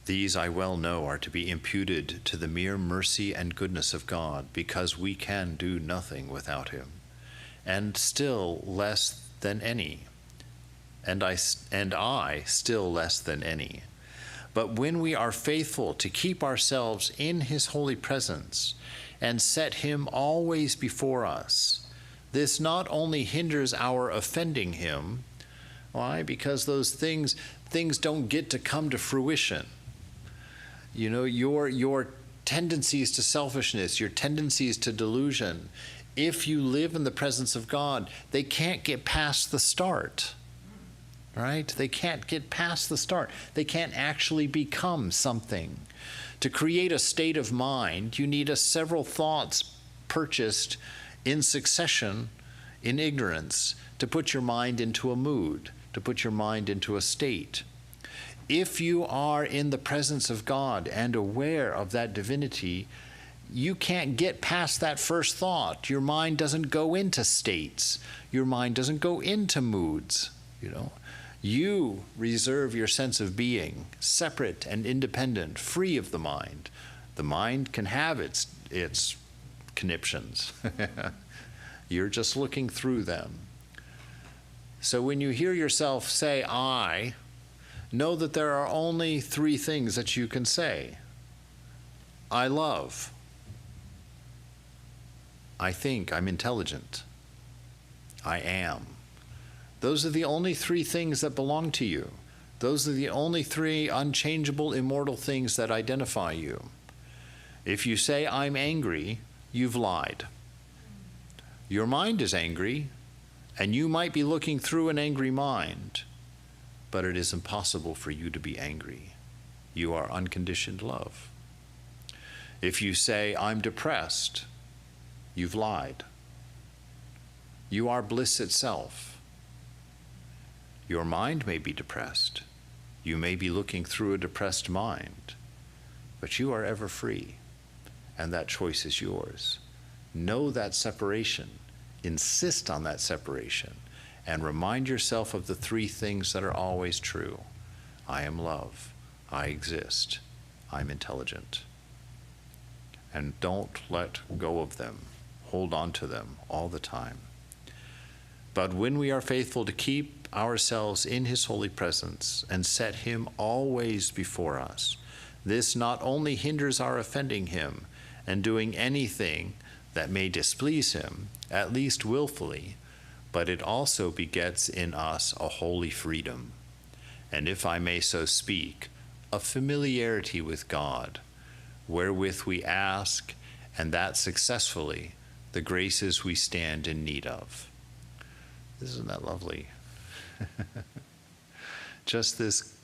These I well know are to be imputed to the mere mercy and goodness of God, because we can do nothing without him, and still less than any, and I still less than any. But when we are faithful to keep ourselves in his holy presence and set him always before us, this not only hinders our offending him. Why? Because those things don't get to come to fruition. Your tendencies to selfishness, your tendencies to delusion, if you live in the presence of God, they can't get past the start. Right? They can't get past the start. They can't actually become something. To create a state of mind, you need several thoughts purchased in succession in ignorance to put your mind into a mood, to put your mind into a state. If you are in the presence of God and aware of that divinity, you can't get past that first thought. Your mind doesn't go into states. Your mind doesn't go into moods, You reserve your sense of being separate and independent, free of the mind. The mind can have its conniptions. You're just looking through them. So when you hear yourself say, I, know that there are only three things that you can say. I love. I think. I'm intelligent. I am. Those are the only three things that belong to you. Those are the only three unchangeable, immortal things that identify you. If you say, I'm angry, you've lied. Your mind is angry, and you might be looking through an angry mind, but it is impossible for you to be angry. You are unconditioned love. If you say, I'm depressed, you've lied. You are bliss itself. Your mind may be depressed. You may be looking through a depressed mind, but you are ever free, and that choice is yours. Know that separation, insist on that separation, and remind yourself of the three things that are always true. I am love, I exist, I'm intelligent. And don't let go of them. Hold on to them all the time. But when we are faithful to keep ourselves in his holy presence and set him always before us, this not only hinders our offending him and doing anything that may displease him, at least willfully, but it also begets in us a holy freedom, and if I may so speak, a familiarity with God, wherewith we ask, and that successfully, the graces we stand in need of. Isn't that lovely? Just this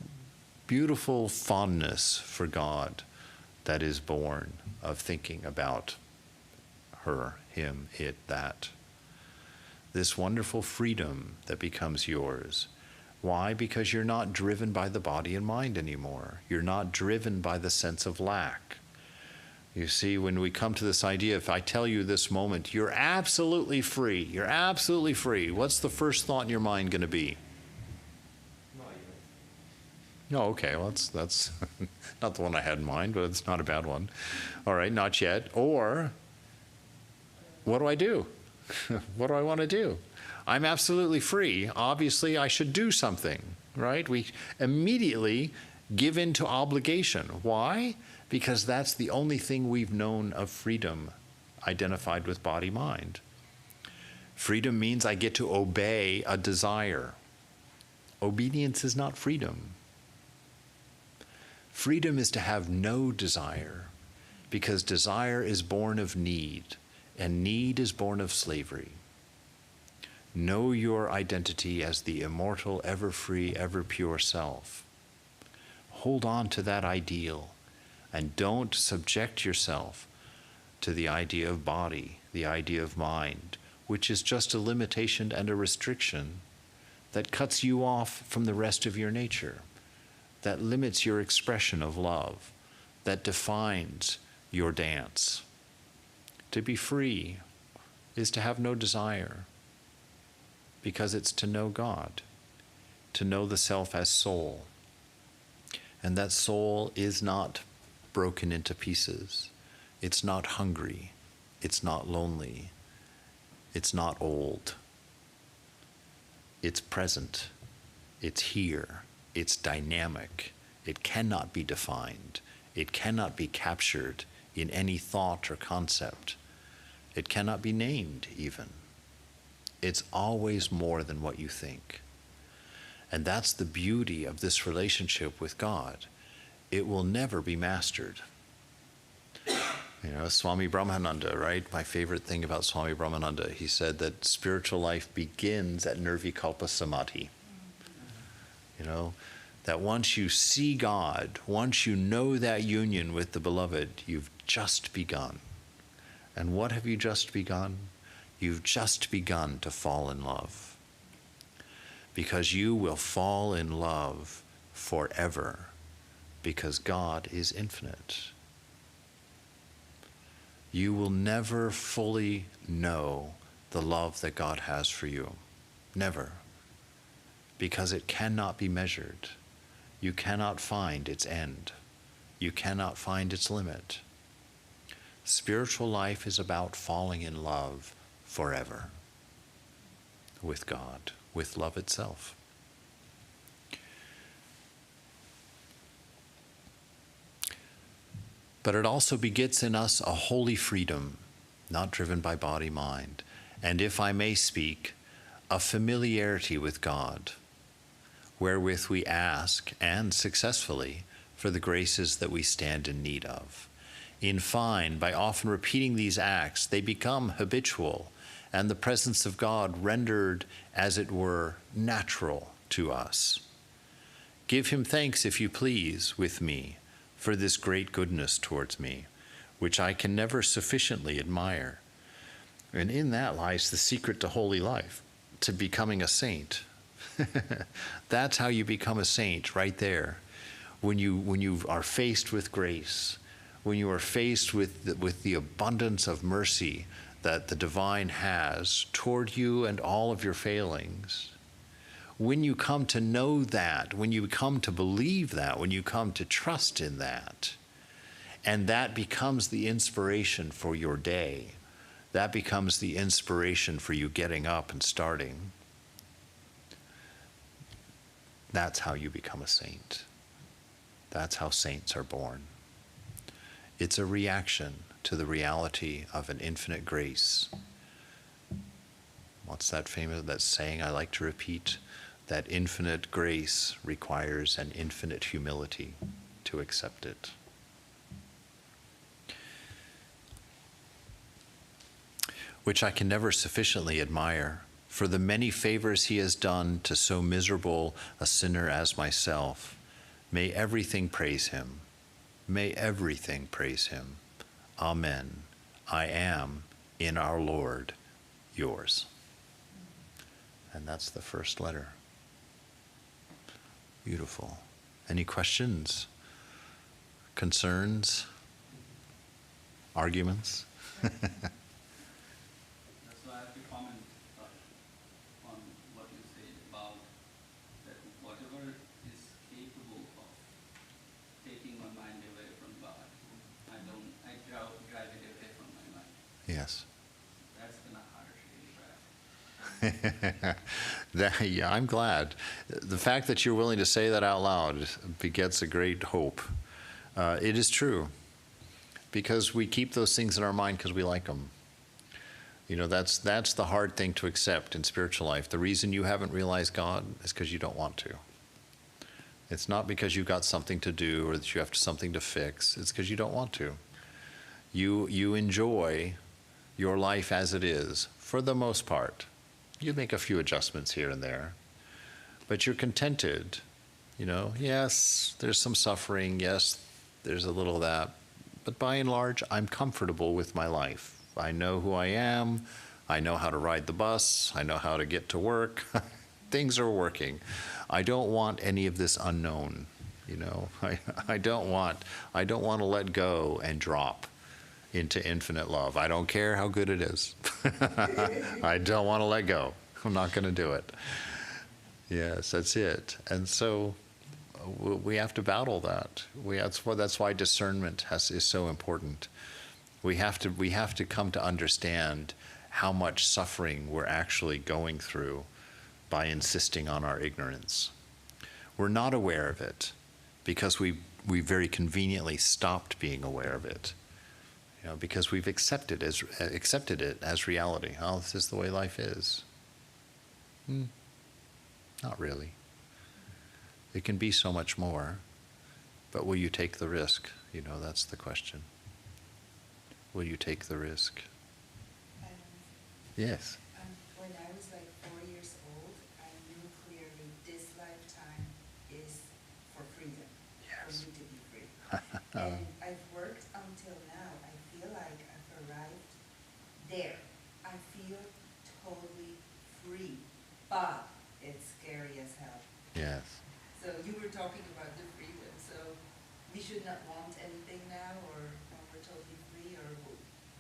beautiful fondness for God that is born of thinking about her, him, it, that. This wonderful freedom that becomes yours. Why? Because you're not driven by the body and mind anymore. You're not driven by the sense of lack. You see, when we come to this idea, if I tell you this moment, you're absolutely free, you're absolutely free, what's the first thought in your mind going to be? Oh, okay, well, that's not the one I had in mind, but it's not a bad one. All right, not yet. Or, what do I do? What do I want to do? I'm absolutely free. Obviously, I should do something, right? We immediately give in to obligation. Why? Because that's the only thing we've known of freedom identified with body-mind. Freedom means I get to obey a desire. Obedience is not freedom. Freedom is to have no desire, because desire is born of need, and need is born of slavery. Know your identity as the immortal, ever-free, ever-pure self. Hold on to that ideal. And don't subject yourself to the idea of body, the idea of mind, which is just a limitation and a restriction that cuts you off from the rest of your nature, that limits your expression of love, that defines your dance. To be free is to have no desire, because it's to know God, to know the self as soul. And that soul is not broken into pieces. It's not hungry. It's not lonely. It's not old. It's present. It's here. It's dynamic. It cannot be defined. It cannot be captured in any thought or concept. It cannot be named even. It's always more than what you think. And that's the beauty of this relationship with God. It will never be mastered. You know, Swami Brahmananda, right? My favorite thing about Swami Brahmananda, he said that spiritual life begins at Nirvikalpa Samadhi. You know, that once you see God, once you know that union with the beloved, you've just begun. And what have you just begun? You've just begun to fall in love. Because you will fall in love forever. Because God is infinite. You will never fully know the love that God has for you. Never. Because it cannot be measured. You cannot find its end. You cannot find its limit. Spiritual life is about falling in love forever with God, with love itself. But it also begets in us a holy freedom, not driven by body-mind, and if I may speak, a familiarity with God, wherewith we ask, and successfully, for the graces that we stand in need of. In fine, by often repeating these acts, they become habitual, and the presence of God rendered, as it were, natural to us. Give him thanks, if you please, with me, for this great goodness towards me, which I can never sufficiently admire. And in that lies the secret to holy life, to becoming a saint. That's how you become a saint, right there. When you are faced with grace, when you are faced with the abundance of mercy that the divine has toward you and all of your failings, when you come to know that, when you come to believe that, when you come to trust in that, and that becomes the inspiration for your day, that becomes the inspiration for you getting up and starting, that's how you become a saint. That's how saints are born. It's a reaction to the reality of an infinite grace. What's that that saying I like to repeat? That infinite grace requires an infinite humility to accept it. Which I can never sufficiently admire, for the many favors he has done to so miserable a sinner as myself. May everything praise him. May everything praise him. Amen. I am, in our Lord, yours. And that's the first letter. Beautiful. Any questions? Concerns? Arguments? So I have to comment on what you said about that whatever is capable of taking my mind away from God, I drive it away from my mind. Yes. That's been a harder drive. Yeah, I'm glad. The fact that you're willing to say that out loud begets a great hope. It is true, because we keep those things in our mind because we like them. You know, that's the hard thing to accept in spiritual life. The reason you haven't realized God is because you don't want to. It's not because you've got something to do or that you have something to fix. It's because you don't want to. You enjoy your life as it is, for the most part. You make a few adjustments here and there, but you're contented. You know, yes, there's some suffering. Yes, there's a little of that. But by and large, I'm comfortable with my life. I know who I am. I know how to ride the bus. I know how to get to work. Things are working. I don't want any of this unknown. You know, I don't want to let go and drop into infinite love. I don't care how good it is. I don't want to let go. I'm not going to do it. Yes, that's it. And so we have to battle that. That's why discernment is so important. We have to come to understand how much suffering we're actually going through by insisting on our ignorance. We're not aware of it because we very conveniently stopped being aware of it. You know, because we've accepted it as reality. Oh, this is the way life is. Not really. It can be so much more, but will you take the risk? You know, that's the question. Will you take the risk? Yes. When I was like 4 years old, I knew clearly this lifetime is for freedom, for me to be free. And I've worked until now. I feel like I've arrived there. I feel totally free, but it's scary as hell. Yes. So you were talking about the freedom. So we should not want anything now, or we're totally free, or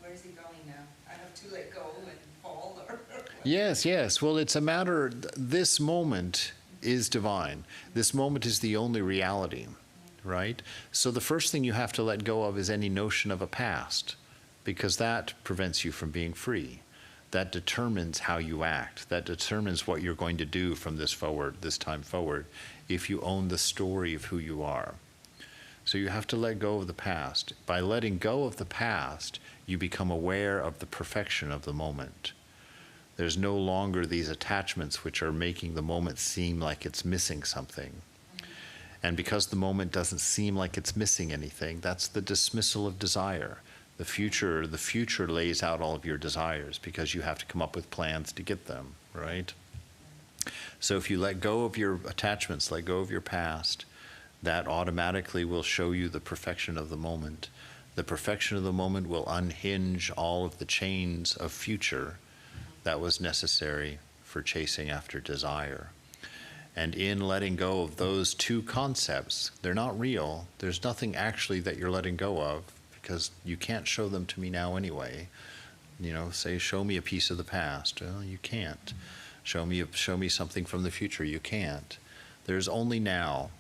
where is it going now? I have to let go and fall, or Yes. Well, it's a matter. This moment is divine. This moment is the only reality, right? So the first thing you have to let go of is any notion of a past, because that prevents you from being free. That determines how you act. That determines what you're going to do from this time forward, if you own the story of who you are. So you have to let go of the past. By letting go of the past, you become aware of the perfection of the moment. There's no longer these attachments which are making the moment seem like it's missing something. And because the moment doesn't seem like it's missing anything, that's the dismissal of desire. The future lays out all of your desires because you have to come up with plans to get them, right? So if you let go of your attachments, let go of your past, that automatically will show you the perfection of the moment. The perfection of the moment will unhinge all of the chains of future that was necessary for chasing after desire. And in letting go of those two concepts, they're not real. There's nothing actually that you're letting go of, because you can't show them to me now anyway. You know, say, show me a piece of the past. Well, you can't. Show me something from the future. You can't. There's only now.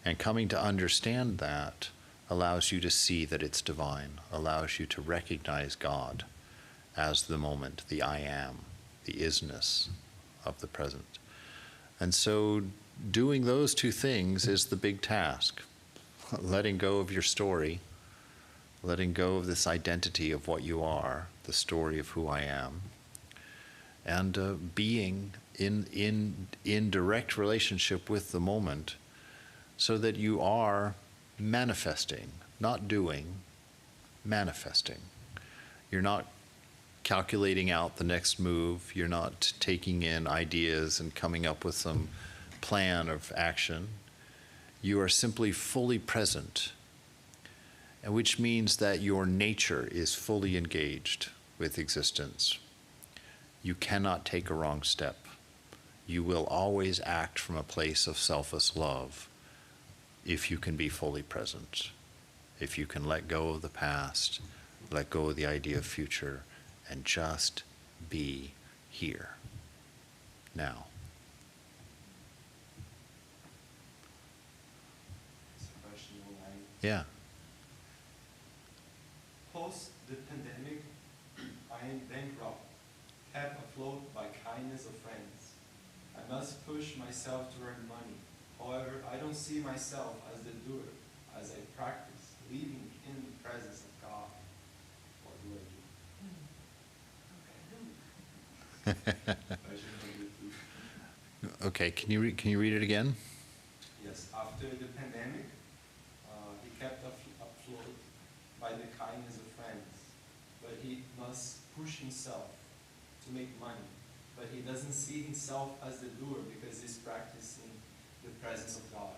And coming to understand that allows you to see that it's divine, allows you to recognize God as the moment, the I am, the isness of the present. And so doing those two things is the big task. Letting go of your story, letting go of this identity of what you are, the story of who I am, and being in direct relationship with the moment, so that you are manifesting, not doing, manifesting. You're not calculating out the next move. You're not taking in ideas and coming up with some plan of action. You are simply fully present, and which means that your nature is fully engaged with existence. You cannot take a wrong step. You will always act from a place of selfless love if you can be fully present, if you can let go of the past, let go of the idea of future, and just be here, now. Yeah. Post the pandemic, I am bankrupt, kept afloat by kindness of friends. I must push myself to earn money. However, I don't see myself as the doer, as I practice living in the presence of God. What do I do? Okay, can you read it again? Yes, after the pandemic, he kept afloat by the kindness of friends, but he must push himself to make money. But he doesn't see himself as the doer because he's practicing the presence of God.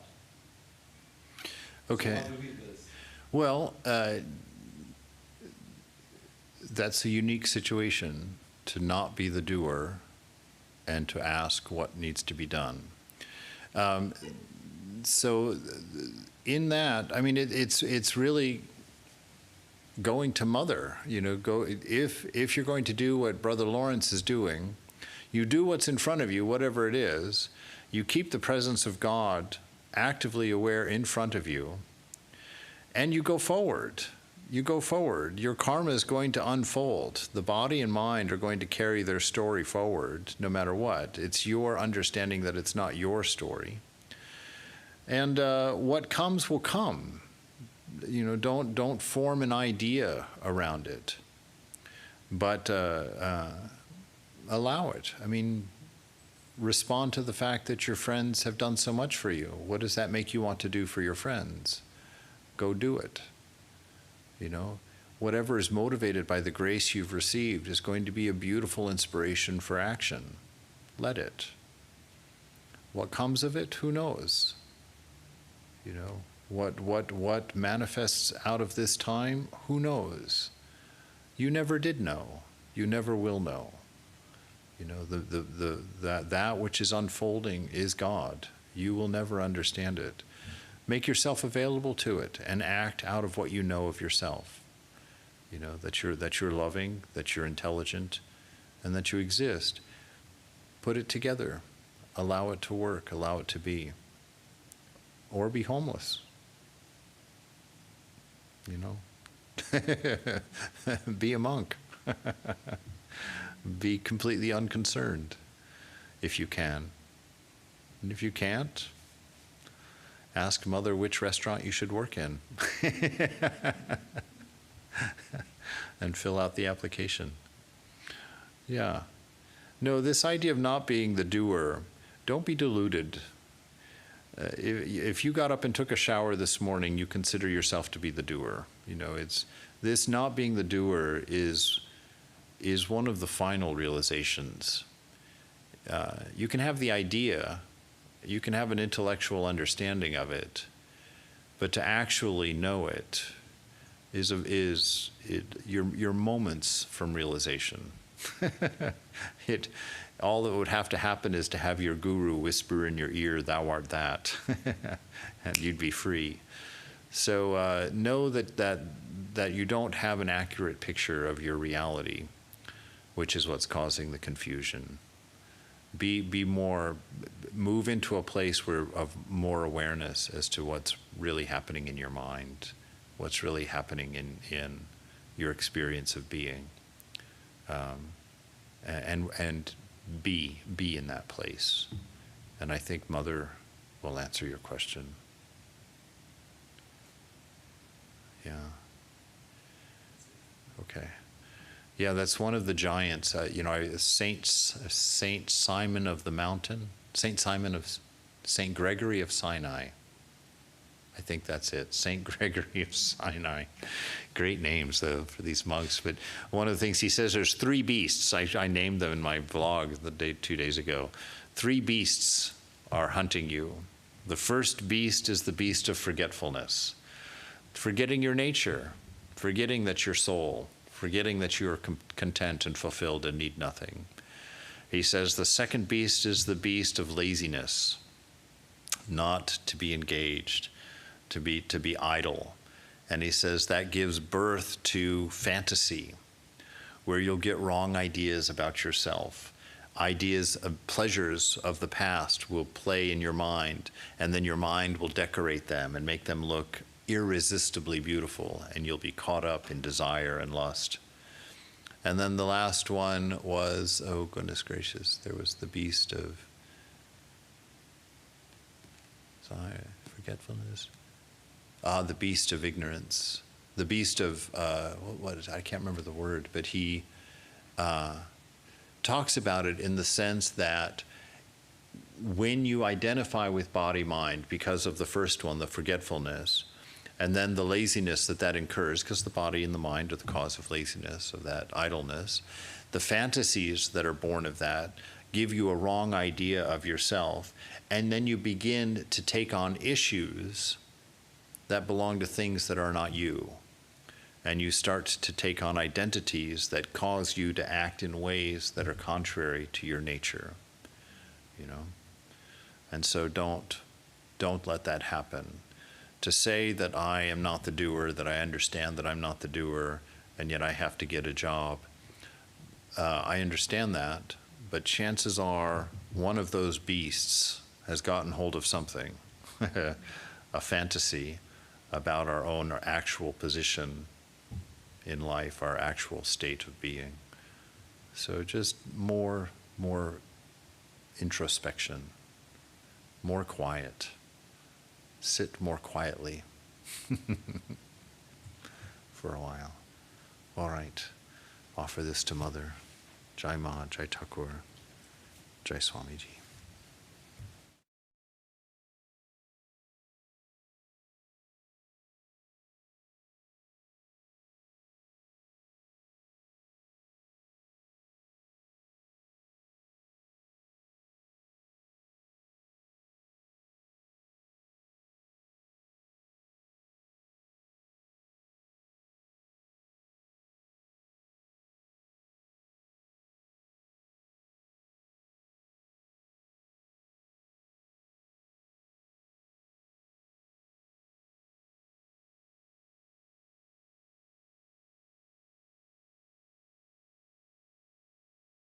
Okay. So how do we do this? Well, that's a unique situation, to not be the doer and to ask what needs to be done. So in that, I mean, it's really going to mother. You know, if you're going to do what Brother Lawrence is doing, you do what's in front of you, whatever it is. You keep the presence of God actively aware in front of you, and you go forward. You go forward. Your karma is going to unfold. The body and mind are going to carry their story forward no matter what. It's your understanding that it's not your story. And what comes will come. You know, don't form an idea around it, but allow it. I mean, respond to the fact that your friends have done so much for you. What does that make you want to do for your friends? Go do it. You know, whatever is motivated by the grace you've received is going to be a beautiful inspiration for action. Let it. What comes of it, who knows? You know, what manifests out of this time, who knows? You never did know. You never will know. You know, that which is unfolding is God. You will never understand it. Make yourself available to it and act out of what you know of yourself. You know, that you're loving, that you're intelligent, and that you exist. Put it together. Allow it to work. Allow it to be. Or be homeless. You know? Be a monk. Be completely unconcerned, if you can. And if you can't, ask Mother which restaurant you should work in. And fill out the application. Yeah. No, this idea of not being the doer, don't be deluded. If you got up and took a shower this morning, you consider yourself to be the doer. You know, it's this not being the doer is one of the final realizations. You can have the idea, you can have an intellectual understanding of it, but to actually know it is your moments from realization. All that would have to happen is to have your guru whisper in your ear, "Thou art that," and you'd be free. So know that that you don't have an accurate picture of your reality, which is what's causing the confusion. Move into a place of more awareness as to what's really happening in your mind, what's really happening in your experience of being, and be in that place. And I think Mother will answer your question. Yeah. Okay. Yeah, that's one of the giants. Saint Simon of the Mountain, Saint Gregory of Sinai. I think that's it, Saint Gregory of Sinai. Great names, though, for these monks. But one of the things he says, there's 3 beasts. I named them in my vlog 2 days ago. 3 beasts are hunting you. The first beast is the beast of forgetfulness. Forgetting your nature, forgetting that you're soul, forgetting that you are content and fulfilled and need nothing. He says the second beast is the beast of laziness, not to be engaged, to be idle. And he says that gives birth to fantasy, where you'll get wrong ideas about yourself. Ideas of pleasures of the past will play in your mind, and then your mind will decorate them and make them look irresistibly beautiful, and you'll be caught up in desire and lust. And then the last one was, oh goodness gracious, there was the beast of forgetfulness. The beast of ignorance. The beast of, what is it? I can't remember the word, but he talks about it in the sense that when you identify with body-mind because of the first one, the forgetfulness, and then the laziness that incurs, because the body and the mind are the cause of laziness, of that idleness, the fantasies that are born of that give you a wrong idea of yourself, and then you begin to take on issues that belong to things that are not you. And you start to take on identities that cause you to act in ways that are contrary to your nature, And so don't let that happen. To say that I am not the doer, that I understand that I'm not the doer, and yet I have to get a job, I understand that, but chances are one of those beasts has gotten hold of something, a fantasy about our actual position in life, our actual state of being. So just more introspection, more quiet. Sit more quietly for a while. All right. Offer this to Mother. Jai Ma, Jai Thakur, Jai Swamiji.